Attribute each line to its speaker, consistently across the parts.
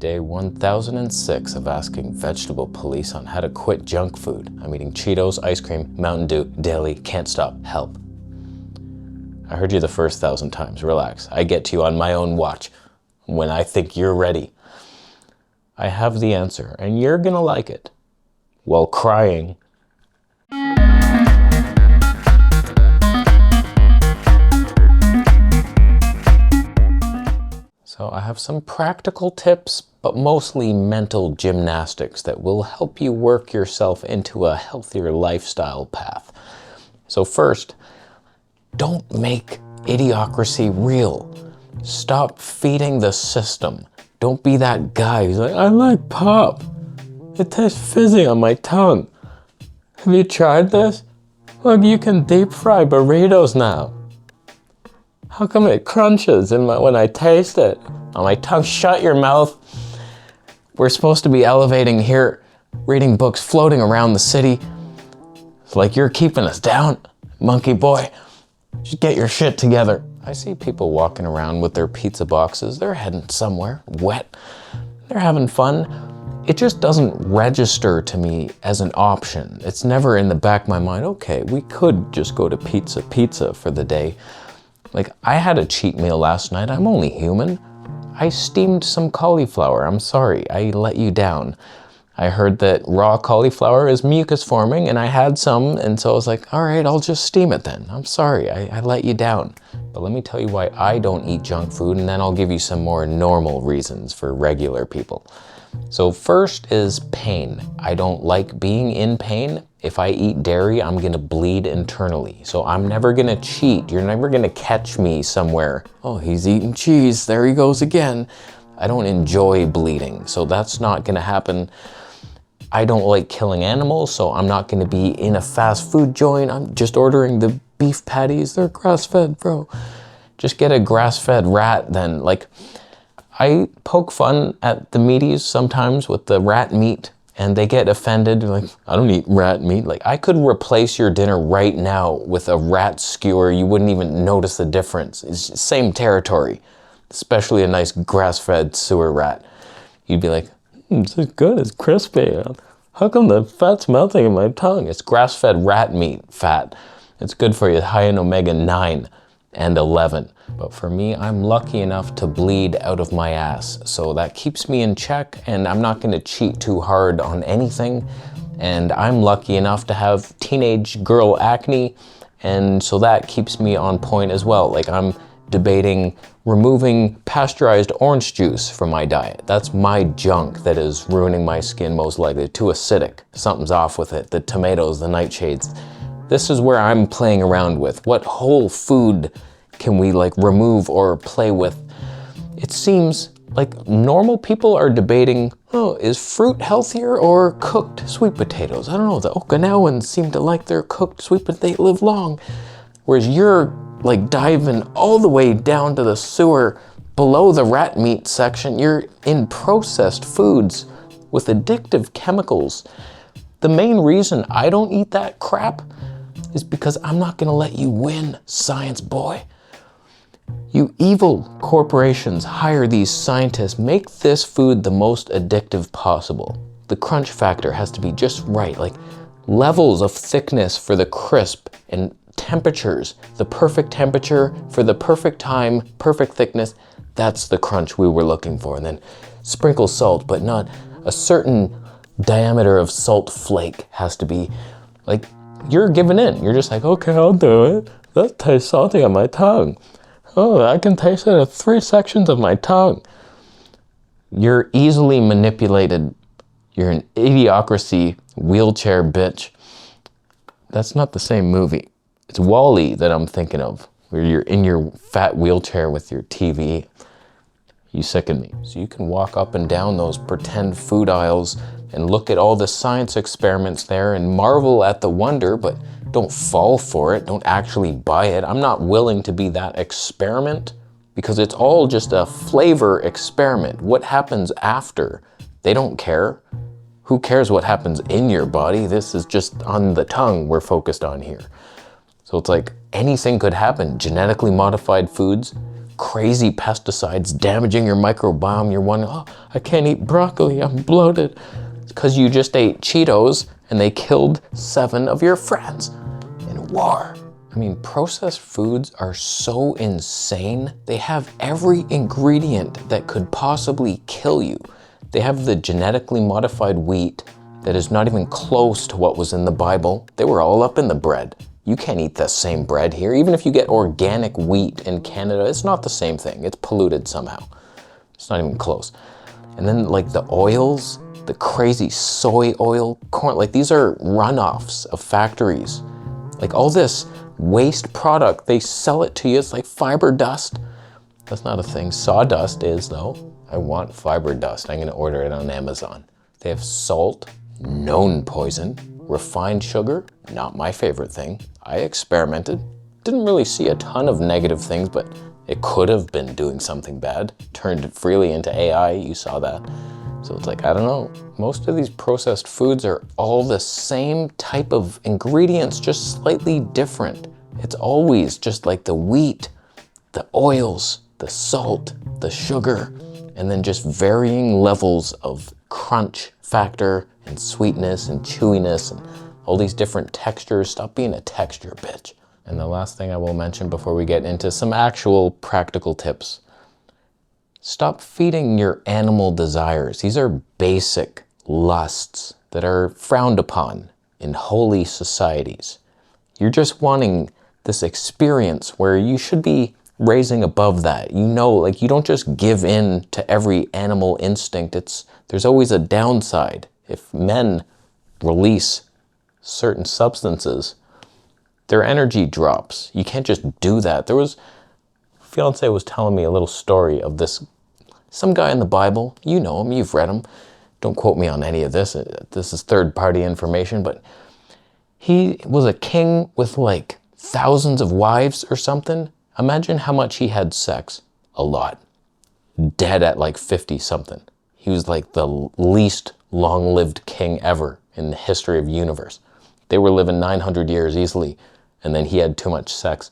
Speaker 1: Day 1006 of asking vegetable police on how to quit junk food. I'm eating Cheetos, ice cream, Mountain Dew, daily, can't stop, help. I heard you the first 1,000 times, relax. I get to you on my own watch when I think you're ready. I have the answer, and you're gonna like it. While crying. So I have some practical tips, but mostly mental gymnastics that will help you work yourself into a healthier lifestyle path. So first, don't make idiocracy real. Stop feeding the system. Don't be that guy who's like, I like pop. It tastes fizzy on my tongue. Have you tried this? Look, you can deep fry burritos now. How come it crunches when I taste it on my tongue? Shut your mouth. We're supposed to be elevating here, reading books, floating around the city. It's like you're keeping us down, monkey boy. Just get your shit together. I see people walking around with their pizza boxes. They're heading somewhere wet. They're having fun. It just doesn't register to me as an option. It's never in the back of my mind, okay, we could just go to pizza for the day. Like, I had a cheat meal last night. I'm only human. I steamed some cauliflower. I'm sorry, I let you down. I heard that raw cauliflower is mucus forming, and I had some, and so I was like, all right, I'll just steam it then. I'm sorry, I let you down. But let me tell you why I don't eat junk food, and then I'll give you some more normal reasons for regular people. So first is pain. I don't like being in pain. If I eat dairy, I'm gonna bleed internally. So I'm never gonna cheat. You're never gonna catch me somewhere. Oh, he's eating cheese, there he goes again. I don't enjoy bleeding, so that's not gonna happen. I don't like killing animals, so I'm not gonna be in a fast food joint. I'm just ordering the beef patties. They're grass-fed, bro. Just get a grass-fed rat then. Like, I poke fun at the meaties sometimes with the rat meat, and they get offended. They're like, I don't eat rat meat. Like, I could replace your dinner right now with a rat skewer. You wouldn't even notice the difference. It's same territory, especially a nice grass-fed sewer rat. You'd be like, this is good, it's crispy. How come the fat's melting in my tongue? It's grass-fed rat meat fat. It's good for you, high in omega-9 and 11. But for me, I'm lucky enough to bleed out of my ass. So that keeps me in check, and I'm not gonna cheat too hard on anything. And I'm lucky enough to have teenage girl acne, and so that keeps me on point as well. Like, I'm debating removing pasteurized orange juice from my diet. That's my junk that is ruining my skin most likely. Too acidic, something's off with it. The tomatoes, the nightshades. This is where I'm playing around with. What whole food can we like remove or play with? It seems like normal people are debating, oh, is fruit healthier or cooked sweet potatoes? I don't know, the Okinawans seem to like their cooked sweet potatoes, they live long. Whereas you're like diving all the way down to the sewer below the rat meat section. You're in processed foods with addictive chemicals. The main reason I don't eat that crap is because I'm not gonna let you win, science boy. You evil corporations hire these scientists, make this food the most addictive possible. The crunch factor has to be just right, like levels of thickness for the crisp and temperatures, the perfect temperature for the perfect time, perfect thickness. That's the crunch we were looking for. And then sprinkle salt, but not a certain diameter of salt flake has to be like, you're giving in. You're just like, okay, I'll do it. That tastes salty on my tongue. Oh, I can taste it at 3 sections of my tongue. You're easily manipulated. You're an idiocracy wheelchair bitch. That's not the same movie. It's Wall-E that I'm thinking of, where you're in your fat wheelchair with your TV. You sicken me. So you can walk up and down those pretend food aisles and look at all the science experiments there and marvel at the wonder, but don't fall for it. Don't actually buy it. I'm not willing to be that experiment because it's all just a flavor experiment. What happens after? They don't care. Who cares what happens in your body? This is just on the tongue we're focused on here. So it's like anything could happen. Genetically modified foods, crazy pesticides damaging your microbiome. You're wondering, oh, I can't eat broccoli, I'm bloated. It's because you just ate Cheetos and they killed 7 of your friends in war. I mean, processed foods are so insane. They have every ingredient that could possibly kill you. They have the genetically modified wheat that is not even close to what was in the Bible. They were all up in the bread. You can't eat the same bread here. Even if you get organic wheat in Canada, it's not the same thing. It's polluted somehow. It's not even close. And then like the oils, the crazy soy oil, corn, like these are runoffs of factories. Like all this waste product, they sell it to you. It's like fiber dust. That's not a thing. Sawdust is though. I want fiber dust. I'm gonna order it on Amazon. They have salt, known poison. Refined sugar, not my favorite thing. I experimented. Didn't really see a ton of negative things, but it could have been doing something bad. Turned it freely into AI, you saw that. So it's like, I don't know. Most of these processed foods are all the same type of ingredients, just slightly different. It's always just like the wheat, the oils, the salt, the sugar, and then just varying levels of crunch factor and sweetness and chewiness and all these different textures. Stop being a texture bitch. And the last thing I will mention before we get into some actual practical tips. Stop feeding your animal desires. These are basic lusts that are frowned upon in holy societies. You're just wanting this experience where you should be raising above that. You know, like you don't just give in to every animal instinct. There's always a downside. If men release certain substances, their energy drops. You can't just do that. Fiance was telling me a little story of some guy in the Bible. You know him, you've read him. Don't quote me on any of this. This is third-party information, but he was a king with like thousands of wives or something. Imagine how much he had sex. A lot. Dead at like 50 something. He was like the least long-lived king ever in the history of the universe. They were living 900 years easily, and then he had too much sex.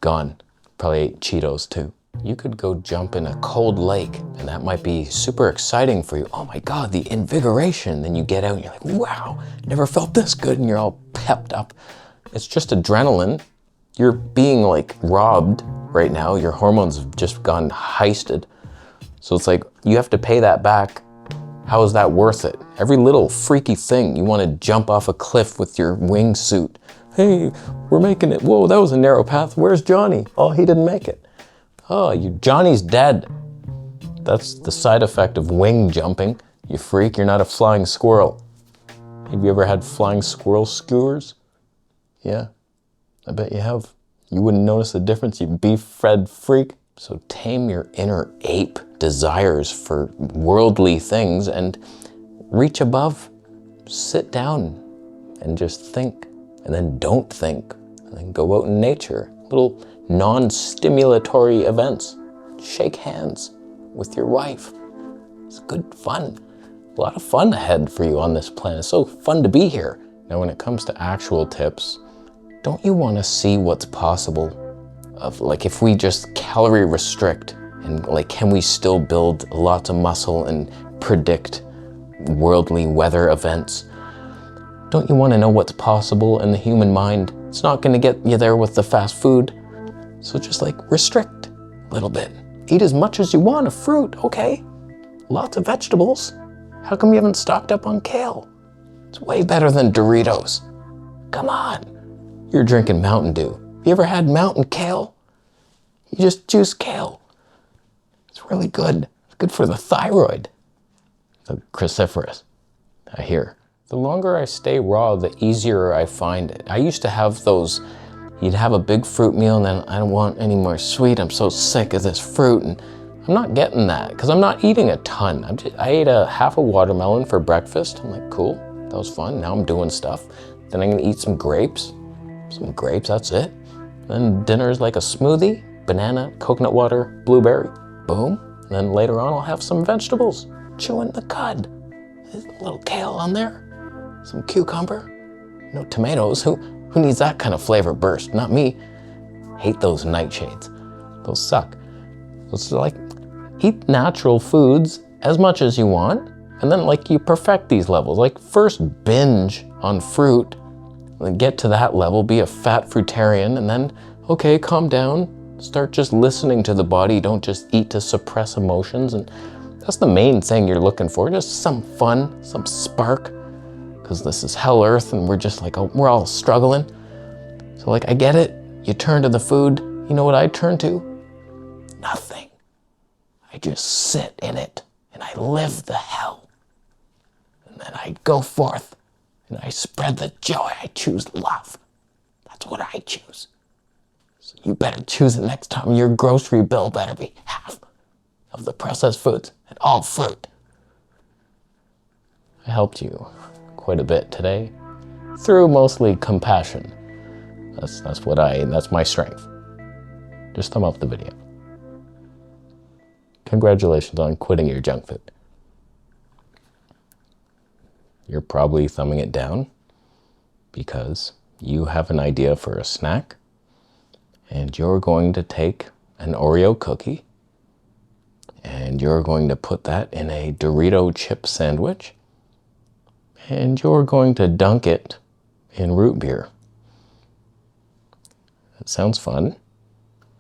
Speaker 1: Gone. Probably ate Cheetos too. You could go jump in a cold lake, and that might be super exciting for you. Oh my God, the invigoration. Then you get out and you're like, wow, never felt this good, and you're all pepped up. It's just adrenaline. You're being like robbed right now. Your hormones have just gone heisted. So it's like, you have to pay that back. How is that worth it? Every little freaky thing, you want to jump off a cliff with your wingsuit. Hey, we're making it. Whoa, that was a narrow path. Where's Johnny? Oh, he didn't make it. Oh, Johnny's dead. That's the side effect of wing jumping. You freak, you're not a flying squirrel. Have you ever had flying squirrel skewers? Yeah, I bet you have. You wouldn't notice the difference, you beef-fed freak. So tame your inner ape desires for worldly things and reach above. Sit down and just think, and then don't think, and then go out in nature. Little non-stimulatory events. Shake hands with your wife. It's good fun. A lot of fun ahead for you on this planet. It's so fun to be here. Now, when it comes to actual tips, don't you want to see what's possible? Of like, if we just calorie restrict, and like, can we still build lots of muscle and predict worldly weather events? Don't you want to know what's possible in the human mind? It's not going to get you there with the fast food. So just like restrict a little bit. Eat as much as you want of fruit, okay? Lots of vegetables. How come you haven't stocked up on kale? It's way better than Doritos. Come on. You're drinking Mountain Dew. You ever had mountain kale? You just juice kale. It's really good. It's good for the thyroid. The cruciferous, I hear. The longer I stay raw, the easier I find it. I used to have those, you'd have a big fruit meal and then I don't want any more sweet. I'm so sick of this fruit. And I'm not getting that because I'm not eating a ton. I ate half a watermelon for breakfast. I'm like, cool, that was fun. Now I'm doing stuff. Then I'm gonna eat some grapes. That's it. Then dinner's like a smoothie, banana, coconut water, blueberry, boom. And then later on I'll have some vegetables, chewing the cud. There's a little kale on there, some cucumber, no tomatoes. Who needs that kind of flavor burst? Not me. Hate those nightshades. Those suck. It's like, eat natural foods as much as you want, and then like you perfect these levels. Like first binge on fruit, and then get to that level, be a fat fruitarian, and then, okay, calm down, start just listening to the body. Don't just eat to suppress emotions. And that's the main thing you're looking for, just some fun, some spark, because this is hell earth and we're just like, oh, we're all struggling. So like, I get it. You turn to the food. You know what I turn to? Nothing. I just sit in it and I live the hell. And then I go forth and I spread the joy. I choose love. That's what I choose. So you better choose it next time. Your grocery bill better be half of the processed foods and all fruit. I helped you quite a bit today through mostly compassion. That's my strength. Just thumb up the video. Congratulations on quitting your junk food. You're probably thumbing it down because you have an idea for a snack and you're going to take an Oreo cookie and you're going to put that in a Dorito chip sandwich and you're going to dunk it in root beer. It sounds fun,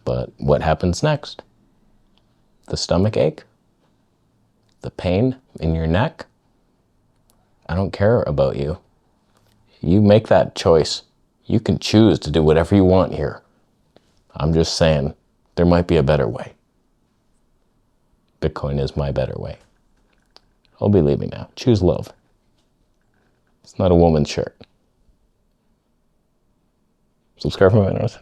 Speaker 1: but what happens next? The stomach ache? The pain in your neck? I don't care about you. You make that choice. You can choose to do whatever you want here. I'm just saying, there might be a better way. Bitcoin is my better way. I'll be leaving now. Choose love. It's not a woman's shirt. Subscribe for my notes.